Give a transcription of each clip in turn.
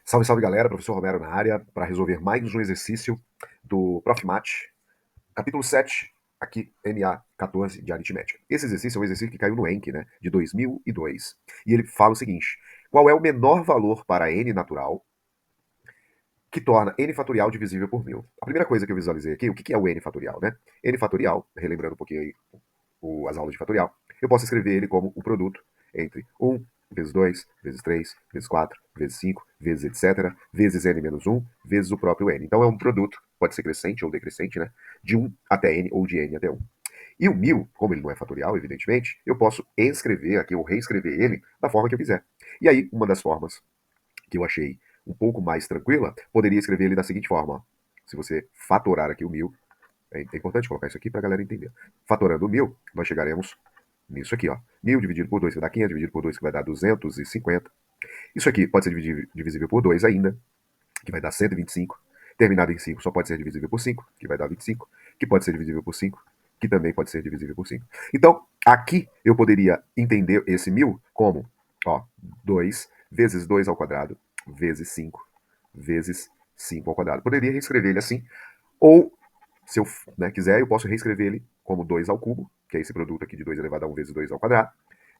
Salve, salve galera, professor Romero na área, para resolver mais um exercício do Prof. Mat, capítulo 7, aqui, NA 14 de aritmética. Esse exercício é um exercício que caiu no ENC, né, de 2002, e ele fala o seguinte: qual é o menor valor para n natural que torna n fatorial divisível por 1000? A primeira coisa que eu visualizei aqui, o que é o n fatorial, né? N fatorial, relembrando um pouquinho aí as aulas de fatorial, eu posso escrever ele como o produto entre 1 vezes 2, vezes 3, vezes 4, vezes 5, vezes etc., vezes n menos 1, vezes o próprio n. Então é um produto, pode ser crescente ou decrescente, né? De 1 até n ou de n até 1. E o 1000, como ele não é fatorial, evidentemente, eu posso escrever aqui ou reescrever ele da forma que eu quiser. E aí, uma das formas que eu achei um pouco mais tranquila, poderia escrever ele da seguinte forma: ó. Se você fatorar aqui o 1000, é importante colocar isso aqui para a galera entender. Fatorando o 1000, nós chegaremos nisso aqui, ó. 1000 dividido por 2 que vai dar 500, dividido por 2 que vai dar 250. Isso aqui pode ser divisível por 2 ainda, que vai dar 125. Terminado em 5 só pode ser divisível por 5, que vai dar 25. Que pode ser divisível por 5, que também pode ser divisível por 5. Então, aqui eu poderia entender esse 1000 como, ó, 2 vezes 2 ao quadrado, vezes 5, vezes 5 ao quadrado. Poderia reescrever ele assim, ou se eu quiser, eu posso reescrever ele como 2 ao cubo, que é esse produto aqui de 2 elevado a 1 vezes 2 ao quadrado,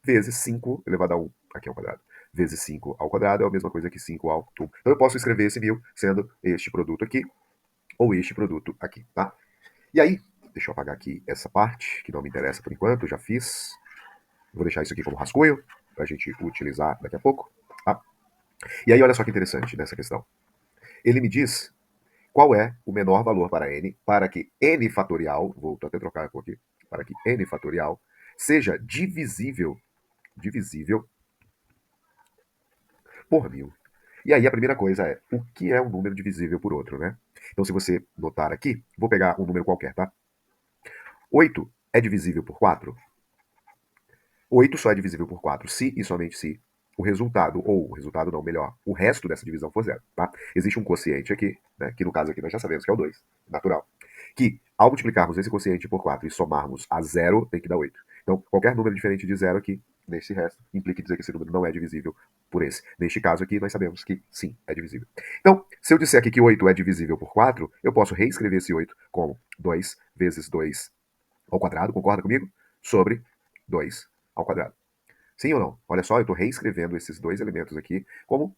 vezes 5 elevado a 1 aqui ao quadrado. Vezes 5 ao quadrado é a mesma coisa que 5 ao cubo. Então eu posso escrever esse 1000 sendo este produto aqui, ou este produto aqui, tá? E aí, deixa eu apagar aqui essa parte, que não me interessa por enquanto, eu já fiz. Vou deixar isso aqui como rascunho, para a gente utilizar daqui a pouco, tá? E aí, olha só que interessante nessa questão. Ele me diz qual é o menor valor para que n fatorial, vou até trocar a cor aqui, para que n fatorial seja divisível por 1000. E aí a primeira coisa é, o que é um número divisível por outro, né? Então se você notar aqui, vou pegar um número qualquer, tá? 8 é divisível por 4? 8 só é divisível por 4 se e somente se o resultado, ou o resultado não, melhor, o resto dessa divisão for zero, tá? Existe um quociente aqui, né, que no caso aqui nós já sabemos que é o 2, natural, que ao multiplicarmos esse quociente por 4 e somarmos a zero, tem que dar 8. Então, qualquer número diferente de zero aqui, nesse resto, implica dizer que esse número não é divisível por esse. Neste caso aqui, nós sabemos que sim, é divisível. Então, se eu disser aqui que 8 é divisível por 4, eu posso reescrever esse 8 como 2 vezes 2 ao quadrado, concorda comigo? Sobre 2 ao quadrado. Sim ou não? Olha só, eu estou reescrevendo esses dois elementos aqui como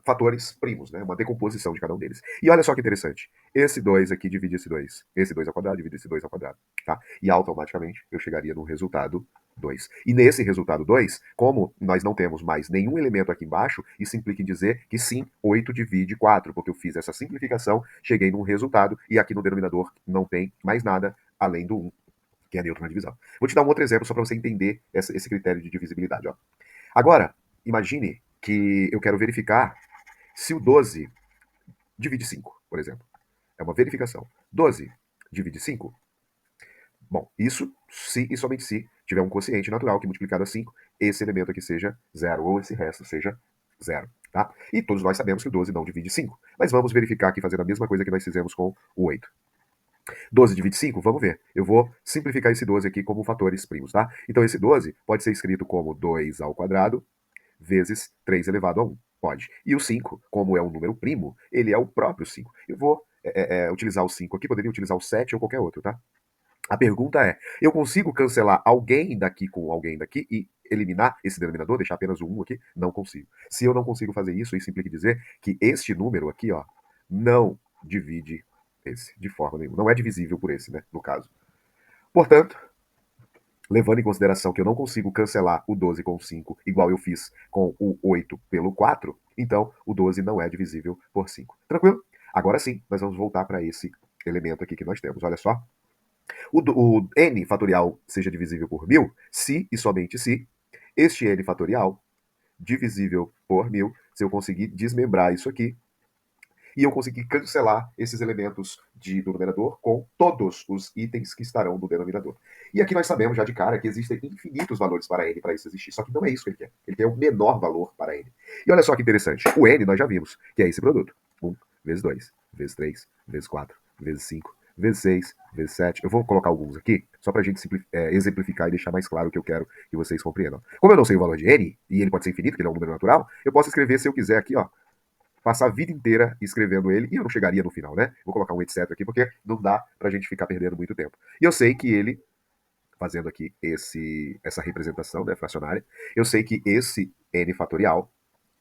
fatores primos, né? Uma decomposição de cada um deles. E olha só que interessante. Esse 2 aqui divide esse 2. Esse 2 ao quadrado divide esse 2 ao quadrado. Tá? E automaticamente eu chegaria no resultado 2. E nesse resultado 2, como nós não temos mais nenhum elemento aqui embaixo, isso implica em dizer que sim, 8 divide 4, porque eu fiz essa simplificação, cheguei num resultado, e aqui no denominador não tem mais nada além do 1, que é neutro na divisão. Vou te dar um outro exemplo só para você entender esse critério de divisibilidade. Ó. Agora, imagine que eu quero verificar se o 12 divide 5, por exemplo. É uma verificação. 12 divide 5? Bom, isso se e somente se tiver um quociente natural que multiplicado a 5, esse elemento aqui seja zero, ou esse resto seja zero. Tá? E todos nós sabemos que o 12 não divide 5. Mas vamos verificar aqui fazendo a mesma coisa que nós fizemos com o 8. 12 divide 5? Vamos ver. Eu vou simplificar esse 12 aqui como fatores primos, tá? Então esse 12 pode ser escrito como 2 ao quadrado vezes 3 elevado a 1. Pode. E o 5, como é um número primo, ele é o próprio 5. Eu vou utilizar o 5 aqui, poderia utilizar o 7 ou qualquer outro, tá? A pergunta é, eu consigo cancelar alguém daqui com alguém daqui e eliminar esse denominador, deixar apenas o 1 aqui? Não consigo. Se eu não consigo fazer isso, isso implica dizer que este número aqui, ó, não divide esse, de forma nenhuma. Não é divisível por esse, né, no caso. Portanto, levando em consideração que eu não consigo cancelar o 12 com o 5, igual eu fiz com o 8 pelo 4, então o 12 não é divisível por 5. Tranquilo? Agora sim, nós vamos voltar para esse elemento aqui que nós temos. Olha só. O n fatorial seja divisível por 1000 se e somente se este n fatorial divisível por 1000, se eu conseguir desmembrar isso aqui, e eu conseguir cancelar esses elementos do numerador com todos os itens que estarão no denominador. E aqui nós sabemos já de cara que existem infinitos valores para n para isso existir, só que não é isso que ele quer. Ele quer o menor valor para n. E olha só que interessante, o n nós já vimos, que é esse produto. 1 vezes 2, vezes 3, vezes 4, vezes 5, vezes 6, vezes 7. Eu vou colocar alguns aqui, só para a gente exemplificar e deixar mais claro o que eu quero que vocês compreendam. Como eu não sei o valor de n, e ele pode ser infinito, que ele é um número natural, eu posso escrever, se eu quiser aqui, ó, passar a vida inteira escrevendo ele, e eu não chegaria no final, né? Vou colocar um etc aqui, porque não dá pra gente ficar perdendo muito tempo. E eu sei que ele, fazendo aqui essa representação, né, fracionária, eu sei que esse n fatorial,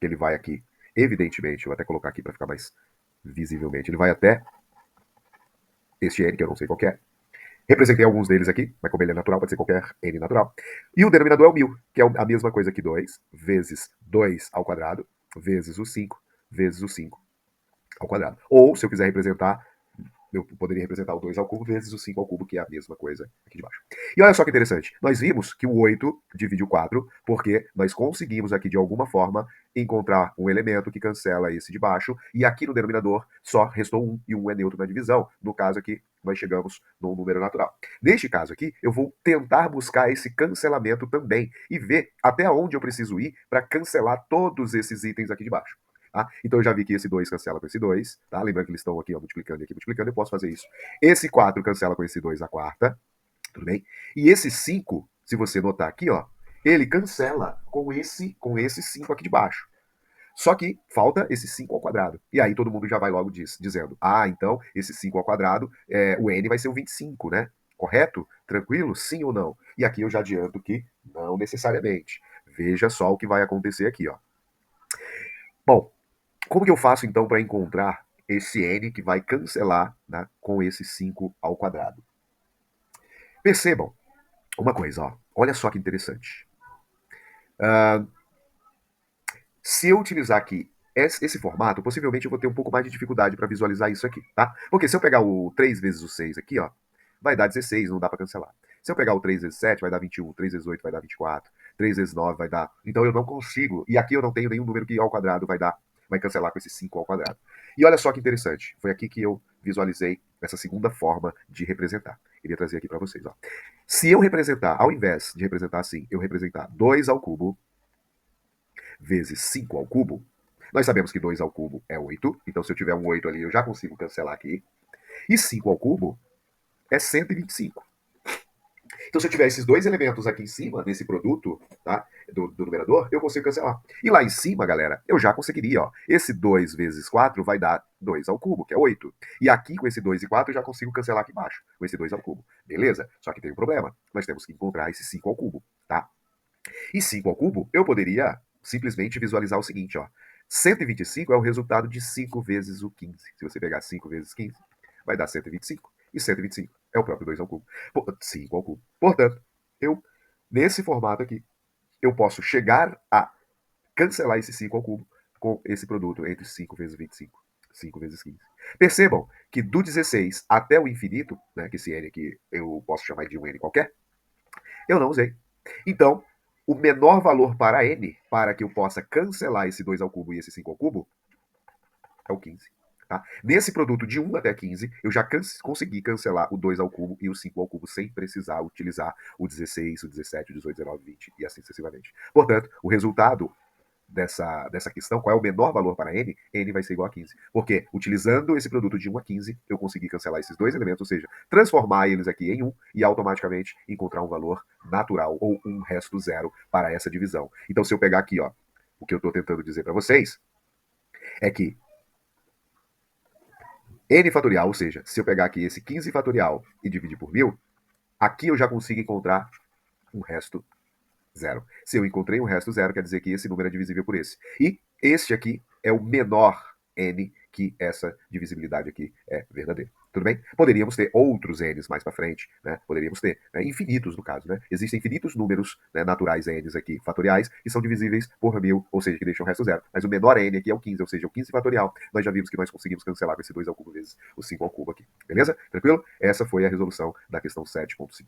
ele vai aqui, evidentemente, eu vou até colocar aqui para ficar mais visivelmente, ele vai até este n, que eu não sei qual é. Representei alguns deles aqui, mas como ele é natural, pode ser qualquer n natural. E o denominador é o 1000, que é a mesma coisa que 2 vezes 2 ao quadrado, vezes o 5, vezes o 5 ao quadrado. Ou, se eu quiser representar, eu poderia representar o 2 ao cubo vezes o 5 ao cubo, que é a mesma coisa aqui de baixo. E olha só que interessante. Nós vimos que o 8 divide o 4, porque nós conseguimos aqui, de alguma forma, encontrar um elemento que cancela esse de baixo, e aqui no denominador só restou 1, e 1 é neutro na divisão. No caso aqui, nós chegamos num número natural. Neste caso aqui, eu vou tentar buscar esse cancelamento também, e ver até onde eu preciso ir para cancelar todos esses itens aqui de baixo. Tá? Então eu já vi que esse 2 cancela com esse 2, tá? Lembrando que eles estão aqui, ó, multiplicando e aqui multiplicando, eu posso fazer isso. Esse 4 cancela com esse 2 a quarta, tudo bem? E esse 5, se você notar aqui, ó, ele cancela com esse 5 aqui de baixo. Só que falta esse 5 ao quadrado. E aí todo mundo já vai logo dizendo, então esse 5 ao quadrado, o n vai ser o 25, né? Correto? Tranquilo? Sim ou não? E aqui eu já adianto que não necessariamente. Veja só o que vai acontecer aqui, ó. Bom, como que eu faço então para encontrar esse n que vai cancelar, né, com esse 5 ao quadrado? Percebam uma coisa, ó. Olha só que interessante. Se eu utilizar aqui esse formato, possivelmente eu vou ter um pouco mais de dificuldade para visualizar isso aqui, tá? Porque se eu pegar o 3 vezes o 6 aqui, ó, vai dar 16, não dá para cancelar. Se eu pegar o 3 vezes 7, vai dar 21, 3 vezes 8 vai dar 24, 3 vezes 9 vai dar... Então eu não consigo, e aqui eu não tenho nenhum número que ao quadrado vai cancelar com esse 5 ao quadrado. E olha só que interessante, foi aqui que eu visualizei essa segunda forma de representar. Queria trazer aqui para vocês, ó. Se eu representar, ao invés de representar assim, eu representar 2 ao cubo vezes 5 ao cubo, nós sabemos que 2 ao cubo é 8, então se eu tiver um 8 ali, eu já consigo cancelar aqui. E 5 ao cubo é 125. Então, se eu tiver esses dois elementos aqui em cima, nesse produto, tá, do numerador, eu consigo cancelar. E lá em cima, galera, eu já conseguiria, ó. Esse 2 vezes 4 vai dar 2 ao cubo, que é 8. E aqui, com esse 2 e 4, eu já consigo cancelar aqui embaixo, com esse 2 ao cubo. Beleza? Só que tem um problema. Nós temos que encontrar esse 5 ao cubo, tá? E 5 ao cubo, eu poderia simplesmente visualizar o seguinte, ó. 125 é o resultado de 5 vezes o 15. Se você pegar 5 vezes 15, vai dar 125. E 125 é o próprio 2 ao cubo. 5 ao cubo. Portanto, eu, nesse formato aqui, eu posso chegar a cancelar esse 5 ao cubo com esse produto entre 5 vezes 25, 5 vezes 15. Percebam que do 16 até o infinito, né, que esse n aqui eu posso chamar de um n qualquer, eu não usei. Então, o menor valor para n, para que eu possa cancelar esse 2 ao cubo e esse 5 ao cubo, é o 15. Tá? Nesse produto de 1 até 15, eu já consegui cancelar o 2 ao cubo e o 5 ao cubo sem precisar utilizar o 16, o 17, o 18, 19, 20 e assim sucessivamente. Portanto, o resultado dessa questão, qual é o menor valor para n, n vai ser igual a 15. Porque, utilizando esse produto de 1 a 15, eu consegui cancelar esses dois elementos, ou seja, transformar eles aqui em 1 e automaticamente encontrar um valor natural ou um resto zero para essa divisão. Então, se eu pegar aqui, ó, o que eu estou tentando dizer para vocês é que n fatorial, ou seja, se eu pegar aqui esse 15 fatorial e dividir por 1000, aqui eu já consigo encontrar um resto zero. Se eu encontrei um resto zero, quer dizer que esse número é divisível por esse. E este aqui é o menor n que essa divisibilidade aqui é verdadeira. Tudo bem? Poderíamos ter outros n's mais para frente, né? Poderíamos ter, né? Infinitos no caso, né? Existem infinitos números, né, naturais n's aqui, fatoriais, que são divisíveis por 1000, ou seja, que deixam o resto zero. Mas o menor n aqui é o 15, ou seja, o 15 fatorial. Nós já vimos que nós conseguimos cancelar com esse 2 ao cubo vezes o 5 ao cubo aqui. Beleza? Tranquilo? Essa foi a resolução da questão 7.5.